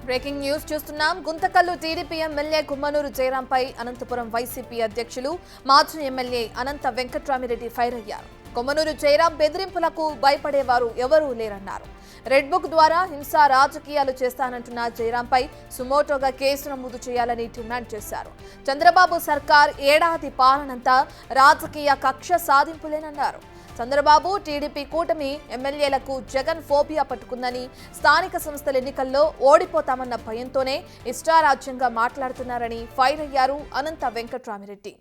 Breaking news చూస్తున్నాం. Guntakal TDP MLA Kummanuru జయరాంపై Anantapur YCP అధ్యక్షులు మాజీ ఎమ్మెల్యే అనంత వెంకట్రామిరెడ్డి ఫైర్ అయ్యారు. కుమ్మనూరు జయరాం బెదిరింపులకు భయపడేవారు ఎవరూ లేరన్నారు. రెడ్ బుక్ ద్వారా హింసా రాజకీయాలు చేస్తానంటున్న జయరాంపై సుమోటోగా కేసు నమోదు చేయాలని డిమాండ్ చేశారు. చంద్రబాబు సర్కార్ ఏడాది పాలనంతా రాజకీయ కక్ష సాధింపులేనన్నారు. చంద్రబాబు టీడీపీ కూటమి ఎమ్మెల్యేలకు జగన్ ఫోబియా పట్టుకుందని, స్థానిక సంస్థల ఎన్నికల్లో ఓడిపోతామన్న భయంతోనే ఇష్టారాజ్యంగా మాట్లాడుతున్నారని ఫైర్ అయ్యారు అనంత వెంకట్రామిరెడ్డి.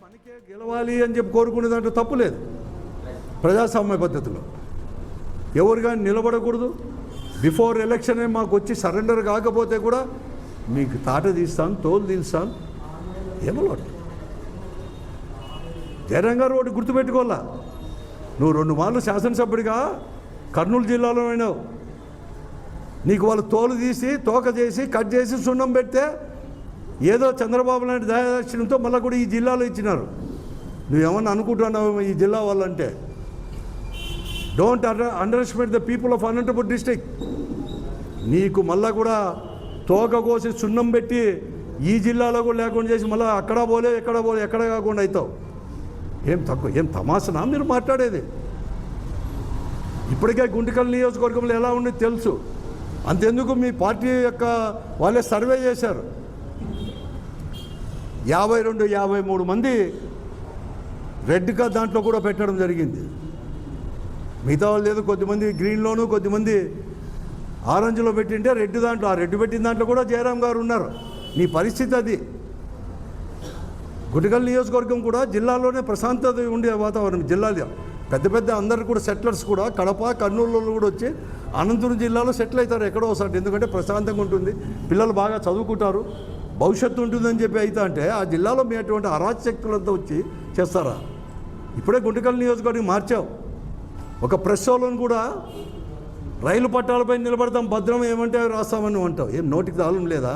మనకే గెలవాలి అని చెప్పి కోరుకునే దాంట్లో తప్పు లేదు. ప్రజాస్వామ్య పద్ధతిలో ఎవరు కానీ నిలబడకూడదు. బిఫోర్ ఎలక్షనే మాకు వచ్చి సరెండర్ కాకపోతే కూడా మీకు తాట తీస్తాను, తోలు తీస్తాను. ఏమలవాడు జయరాం గారు ఒకటి గుర్తుపెట్టుకోవాలా, నువ్వు 2 మార్లు శాసనసభ్యుడిగా కర్నూలు జిల్లాలో అయినావు. నీకు వాళ్ళు తోలు తీసి తోక చేసి కట్ చేసి సున్నం పెడితే ఏదో చంద్రబాబు నాయుడు దయాదర్శనంతో మళ్ళీ కూడా ఈ జిల్లాలో ఇచ్చినారు. నువ్వేమన్నా అనుకుంటున్నావు ఈ జిల్లా వాళ్ళంటే? Don't underestimate the people of Anantapuram district. నీకు మళ్ళా కూడా తోక కోసి సున్నం పెట్టి ఈ జిల్లాలో కూడా లేకుండా చేసి మళ్ళీ అక్కడ పోలే ఎక్కడ కాకుండా అవుతావు. ఏం తమాసనా మీరు మాట్లాడేది? ఇప్పటికే గుంటకల్ నియోజకవర్గంలో ఎలా ఉండేది తెలుసు. అంతెందుకు మీ పార్టీ యొక్క వాళ్ళే సర్వే చేశారు. 52-53 మంది రెడ్గా దాంట్లో కూడా పెట్టడం జరిగింది. మిగతా వాళ్ళు లేదు, కొద్దిమంది గ్రీన్లోను కొద్దిమంది ఆరెంజ్లో పెట్టింటే రెడ్ దాంట్లో, ఆ రెడ్ పెట్టిన దాంట్లో కూడా జయరాం గారు ఉన్నారు. నీ పరిస్థితి అది. గుంటకల్ నియోజకవర్గం కూడా జిల్లాలోనే ప్రశాంతత ఉండే వాతావరణం. జిల్లాలో పెద్ద అందరు కూడా సెటిలర్స్ కూడా కడప కర్నూలులో కూడా వచ్చి అనంతపురం జిల్లాలో సెటిల్ అవుతారు ఎక్కడో ఒకసారి. ఎందుకంటే ప్రశాంతంగా ఉంటుంది, పిల్లలు బాగా చదువుకుంటారు, భవిష్యత్తు ఉంటుందని చెప్పి అయితే అంటే ఆ జిల్లాలో మీ అటువంటి అరాచకులంతా వచ్చి చేస్తారా? ఇప్పుడే గుంటకల్ నియోజకవర్గం మార్చావు. ఒక ప్రెస్ వాళ్ళని కూడా రైలు పట్టాలపై నిలబడతాం భద్రం ఏమంటే రాస్తామని అంటావు. ఏం నోటికి తాళం లేదా?